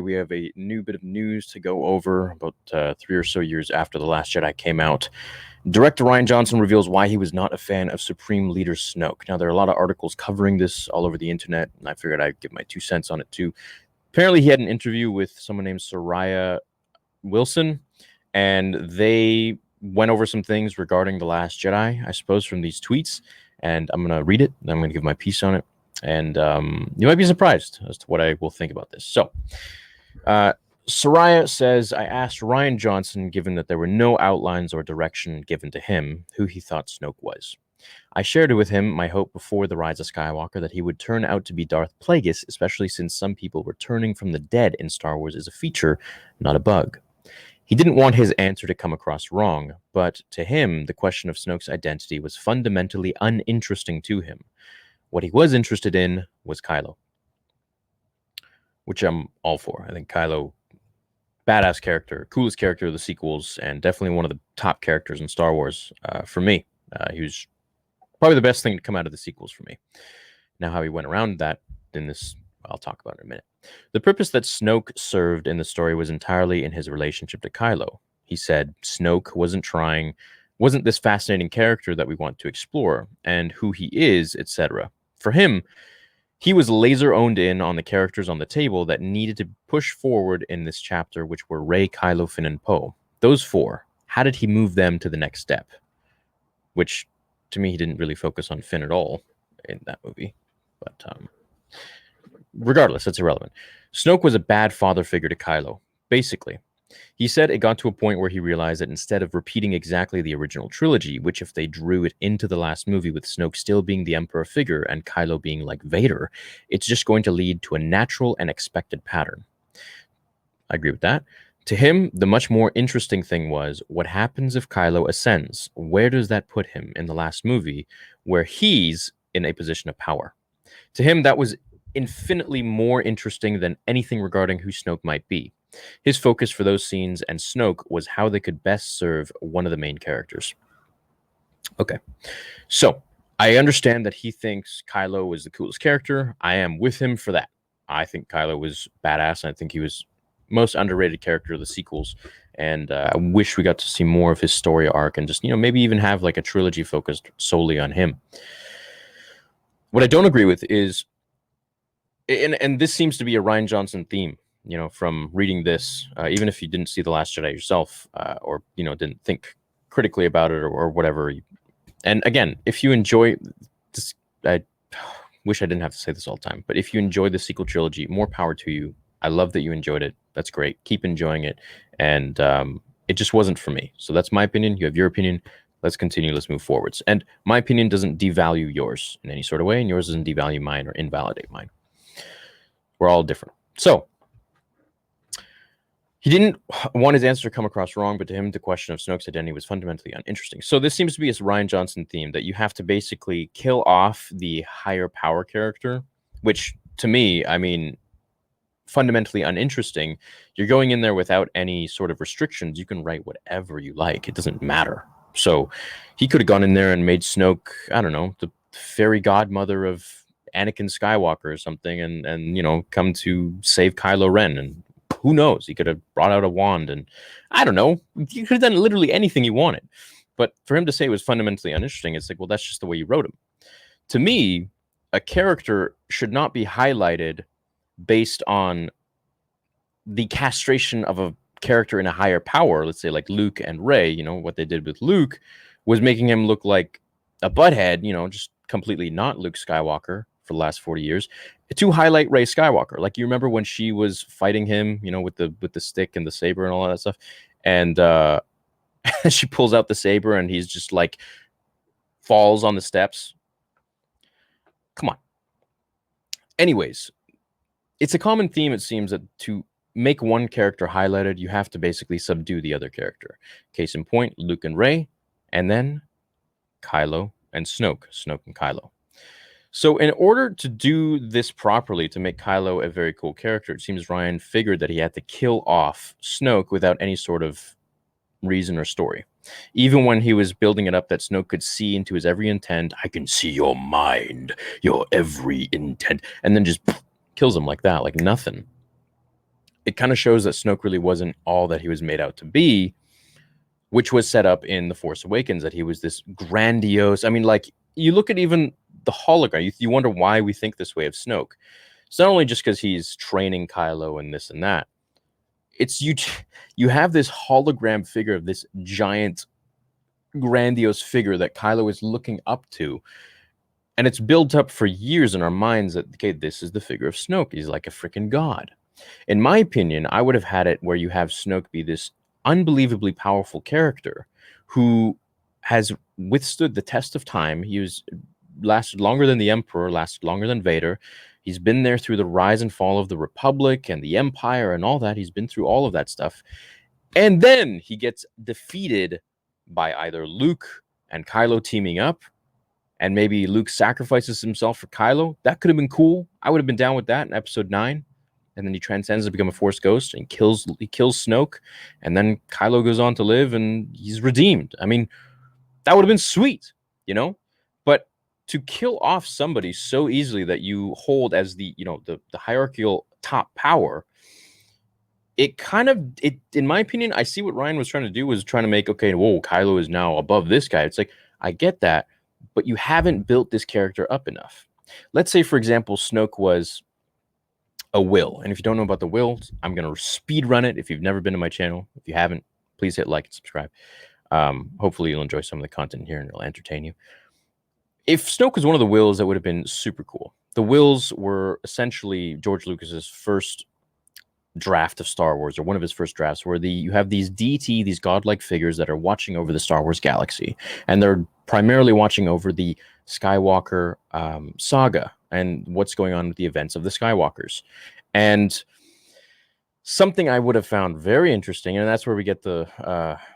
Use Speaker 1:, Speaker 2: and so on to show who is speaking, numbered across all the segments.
Speaker 1: We have a new bit of news to go over about 3 or so years after The Last Jedi came out. Director Rian Johnson reveals why he was not a fan of Supreme Leader Snoke. Now, there are a lot of articles covering this all over the internet, and I figured I'd give my 2 cents on it too. Apparently, he had an interview with someone named Soraya Wilson, and they went over some things regarding The Last Jedi, I suppose, from these tweets. And I'm going to read it, and I'm going to give my piece on it. And you might be surprised as to what I will think about this. So, Soraya says, I asked Rian Johnson, given that there were no outlines or direction given to him, who he thought Snoke was. I shared with him my hope before The Rise of Skywalker that he would turn out to be Darth Plagueis, especially since some people returning from the dead in Star Wars is a feature, not a bug. He didn't want his answer to come across wrong, but to him, the question of Snoke's identity was fundamentally uninteresting to him. What he was interested in was Kylo, which I'm all for. I think Kylo, badass character, coolest character of the sequels, and definitely one of the top characters in Star Wars for me. He was probably the best thing to come out of the sequels for me. Now, how he went around that in this, I'll talk about in a minute. The purpose that Snoke served in the story was entirely in his relationship to Kylo. He said Snoke wasn't this fascinating character that we want to explore, and who he is, etc. For him, he was laser owned in on the characters on the table that needed to push forward in this chapter, which were Rey, Kylo, Finn, and Poe. Those four, how did he move them to the next step? Which, to me, he didn't really focus on Finn at all in that movie. But regardless, that's irrelevant. Snoke was a bad father figure to Kylo, basically. He said it got to a point where he realized that instead of repeating exactly the original trilogy, which if they drew it into the last movie with Snoke still being the Emperor figure and Kylo being like Vader, it's just going to lead to a natural and expected pattern. I agree with that. To him, the much more interesting thing was, what happens if Kylo ascends? Where does that put him in the last movie, where he's in a position of power? To him, that was infinitely more interesting than anything regarding who Snoke might be. His focus for those scenes and Snoke was how they could best serve one of the main characters. Okay, so I understand that he thinks Kylo is the coolest character. I am with him for that. I think Kylo was badass, and I think he was most underrated character of the sequels. And I wish we got to see more of his story arc and just, maybe even have like a trilogy focused solely on him. What I don't agree with is, and this seems to be a Rian Johnson theme, from reading this, even if you didn't see The Last Jedi yourself, or, didn't think critically about it or whatever. And again, if you enjoy this, I wish I didn't have to say this all the time, but if you enjoy the sequel trilogy, more power to you. I love that you enjoyed it. That's great. Keep enjoying it. And it just wasn't for me. So that's my opinion. You have your opinion. Let's continue. Let's move forwards. And my opinion doesn't devalue yours in any sort of way, and yours doesn't devalue mine or invalidate mine. We're all different. So, he didn't want his answer to come across wrong, but to him, the question of Snoke's identity was fundamentally uninteresting. So this seems to be a Rian Johnson theme, that you have to basically kill off the higher power character, which to me, I mean, fundamentally uninteresting. You're going in there without any sort of restrictions. You can write whatever you like. It doesn't matter. So he could have gone in there and made Snoke, I don't know, the fairy godmother of Anakin Skywalker or something, and come to save Kylo Ren, and who knows? He could have brought out a wand, and I don't know. He could have done literally anything he wanted. But for him to say it was fundamentally uninteresting, it's like, well, that's just the way you wrote him. To me, a character should not be highlighted based on the castration of a character in a higher power. Let's say like Luke and Rey, what they did with Luke was making him look like a butthead, just completely not Luke Skywalker for the last 40 years, to highlight Rey Skywalker. Like, you remember when she was fighting him, with the stick and the saber and all that stuff, and she pulls out the saber and he's just like falls on the steps. Come on. Anyways, it's a common theme, it seems, that to make one character highlighted, you have to basically subdue the other character. Case in point, Luke and Rey, and then Kylo and Snoke and Kylo. So in order to do this properly, to make Kylo a very cool character, it seems Rian figured that he had to kill off Snoke without any sort of reason or story. Even when he was building it up that Snoke could see into his every intent, I can see your mind, your every intent, and then just kills him like that, like nothing. it kind of shows that Snoke really wasn't all that he was made out to be, which was set up in The Force Awakens, that he was this grandiose. I mean, like, you look at even the hologram, you wonder why we think this way of Snoke. It's not only just because he's training Kylo and this and that. It's you have this hologram figure of this giant, grandiose figure that Kylo is looking up to. And it's built up for years in our minds that, okay, this is the figure of Snoke. He's like a freaking god. In my opinion, I would have had it where you have Snoke be this unbelievably powerful character who has withstood the test of time. He was lasted longer than the Emperor, lasted longer than Vader. He's been there through the rise and fall of the Republic and the Empire and all that. He's been through all of that stuff. And then he gets defeated by either Luke and Kylo teaming up, and maybe Luke sacrifices himself for Kylo. That could have been cool. I would have been down with that in episode 9. And then he transcends to become a Force ghost and kills Snoke. And then Kylo goes on to live and he's redeemed. I mean, that would have been sweet, you know? But to kill off somebody so easily that you hold as the, you know, the hierarchical top power, it kind of, in my opinion, I see what Ryan was trying to do, was trying to make, okay, whoa, Kylo is now above this guy. It's like, I get that, but you haven't built this character up enough. Let's say, for example, Snoke was a will. And if you don't know about the will, I'm going to speed run it. If you've never been to my channel, if you haven't, please hit like and subscribe. Hopefully you'll enjoy some of the content here and it'll entertain you. If Snoke was one of the wills, that would have been super cool. The wills were essentially George Lucas's first draft of Star Wars, or one of his first drafts, where you have these DT, these godlike figures that are watching over the Star Wars galaxy, and they're primarily watching over the Skywalker saga and what's going on with the events of the Skywalkers. And something I would have found very interesting, and that's where we get the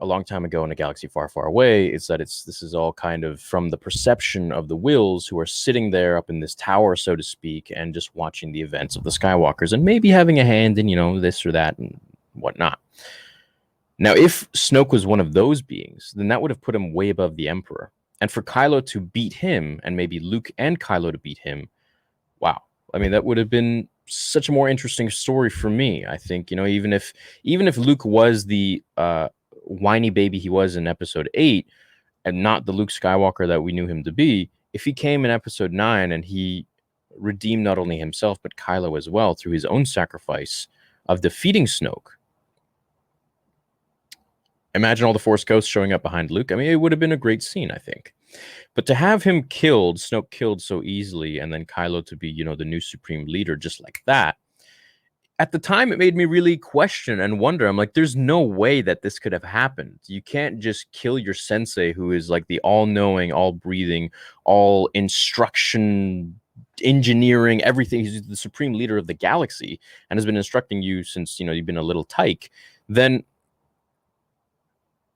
Speaker 1: a long time ago in a galaxy far, far away, is that this is all kind of from the perception of the wills, who are sitting there up in this tower, so to speak, and just watching the events of the Skywalkers and maybe having a hand in, you know, this or that and whatnot. Now, if Snoke was one of those beings, then that would have put him way above the Emperor. And for Kylo to beat him, and maybe Luke and Kylo to beat him, wow. I mean, that would have been such a more interesting story for me. I think, you know, even if Luke was the whiny baby he was in episode 8 and not the Luke Skywalker that we knew him to be, if he came in episode 9 and he redeemed not only himself but Kylo as well through his own sacrifice of defeating Snoke, imagine all the Force ghosts showing up behind Luke. I mean, it would have been a great scene, I think. But to have him killed, Snoke killed so easily, and then Kylo to be, you know, the new supreme leader just like that, at the time, it made me really question and wonder. I'm like, there's no way that this could have happened. You can't just kill your sensei, who is like the all-knowing, all-breathing, all-instruction, engineering, everything. He's the supreme leader of the galaxy and has been instructing you since, you know, you've been a little tyke. Then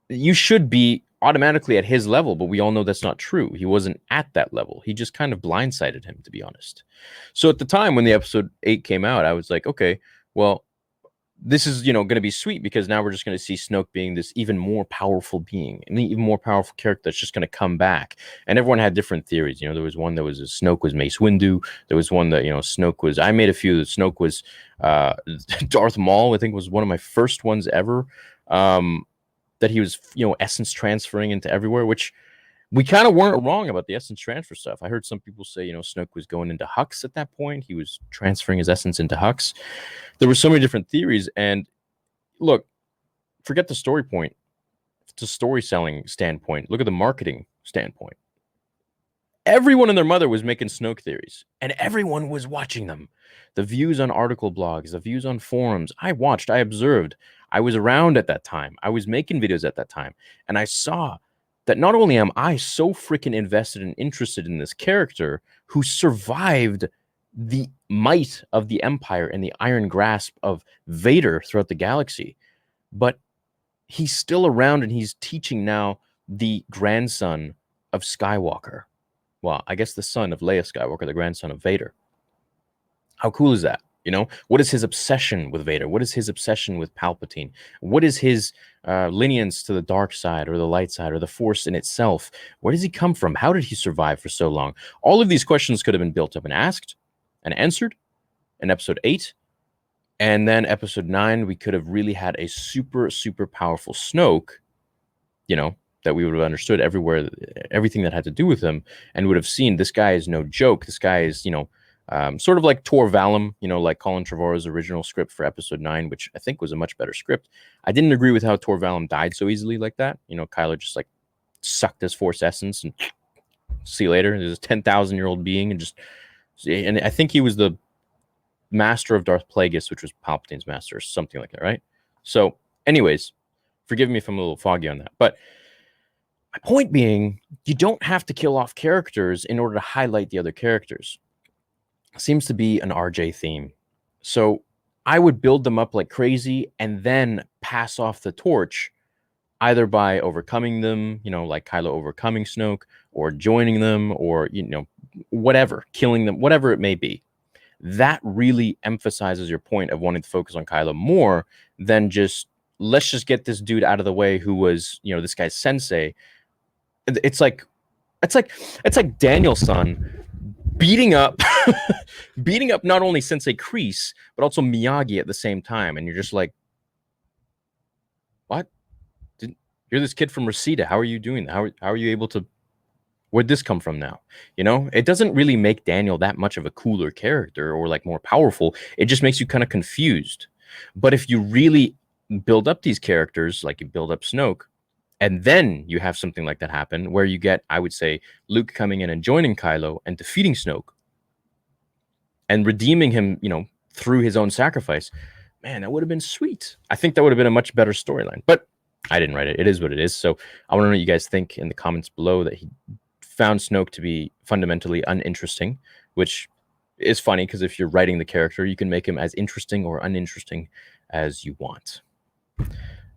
Speaker 1: you should be automatically at his level, but we all know that's not true. He wasn't at that level. He just kind of blindsided him, to be honest. So at the time when the episode 8 came out, I was like, okay, well, this is, you know, going to be sweet, because now we're just going to see Snoke being this even more powerful being, and even more powerful character that's just going to come back. And everyone had different theories. You know, there was one that was Snoke was Mace Windu. There was one that, you know, Snoke was, I made a few that Snoke was Darth Maul, I think was one of my first ones ever. That he was, you know, essence transferring into everywhere, which we kind of weren't wrong about the essence transfer stuff. I heard some people say, you know, Snoke was going into Hux at that point. He was transferring his essence into Hux. There were so many different theories. And look, forget the story point. It's a story selling standpoint. Look at the marketing standpoint. Everyone and their mother was making Snoke theories, and everyone was watching them. The views on article blogs, the views on forums, I watched, I observed. I was around at that time. I was making videos at that time, and I saw that not only am I so freaking invested and interested in this character who survived the might of the Empire and the iron grasp of Vader throughout the galaxy, but he's still around and he's teaching now the grandson of Skywalker. Well, I guess the son of Leia Skywalker, the grandson of Vader. How cool is that? You know, what is his obsession with Vader? What is his obsession with Palpatine? What is his lineage to the dark side or the light side or the Force in itself? Where does he come from? How did he survive for so long? All of these questions could have been built up and asked and answered in episode 8. And then episode 9, we could have really had a super, super powerful Snoke, you know, that we would have understood everywhere, everything that had to do with him, and would have seen this guy is no joke. This guy is, sort of like Tor Valum, like Colin Trevorrow's original script for episode 9, which I think was a much better script. I didn't agree with how Tor Valum died so easily like that. Kylo just like sucked his Force essence and see you later. There's a 10,000-year-old being and I think he was the master of Darth Plagueis, which was Palpatine's master, or something like that, right? So, anyways, forgive me if I'm a little foggy on that, but my point being, you don't have to kill off characters in order to highlight the other characters. It seems to be an RJ theme. So I would build them up like crazy and then pass off the torch, either by overcoming them, like Kylo overcoming Snoke, or joining them, or, whatever, killing them, whatever it may be. That really emphasizes your point of wanting to focus on Kylo more than just, let's just get this dude out of the way who was, this guy's sensei. It's like Daniel-san beating up not only Sensei Kreese, but also Miyagi at the same time. And you're just like, what? You're this kid from Reseda. How are you doing that? How are you able to, where'd this come from now? It doesn't really make Daniel that much of a cooler character or like more powerful. It just makes you kind of confused. But if you really build up these characters, like you build up Snoke, and then you have something like that happen where you get, I would say, Luke coming in and joining Kylo and defeating Snoke and redeeming him, through his own sacrifice. Man, that would have been sweet. I think that would have been a much better storyline, but I didn't write it. It is what it is. So I want to know what you guys think in the comments below, that he found Snoke to be fundamentally uninteresting, which is funny because if you're writing the character, you can make him as interesting or uninteresting as you want.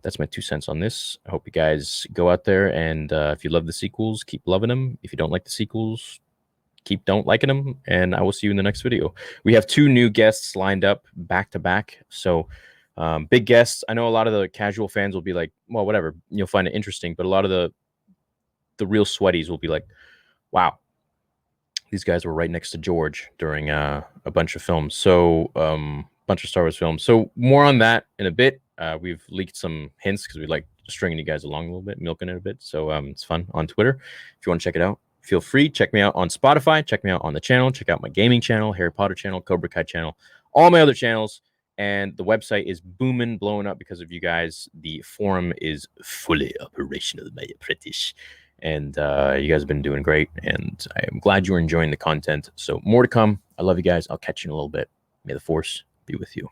Speaker 1: That's my 2 cents on this. I hope you guys go out there and if you love the sequels, keep loving them. If you don't like the sequels, keep don't liking them. And I will see you in the next video. We have 2 new guests lined up back to back. So big guests. I know a lot of the casual fans will be like, well, whatever. You'll find it interesting. But a lot of the real sweaties will be like, wow, these guys were right next to George during a bunch of films. So bunch of Star Wars films. So more on that in a bit. We've leaked some hints because we like stringing you guys along a little bit, milking it a bit. So it's fun on Twitter. If you want to check it out, feel free. Check me out on Spotify. Check me out on the channel. Check out my gaming channel, Harry Potter channel, Cobra Kai channel, all my other channels. And the website is booming, blowing up because of you guys. The forum is fully operational, my apprentice. And you guys have been doing great. And I am glad you're enjoying the content. So more to come. I love you guys. I'll catch you in a little bit. May the Force be with you.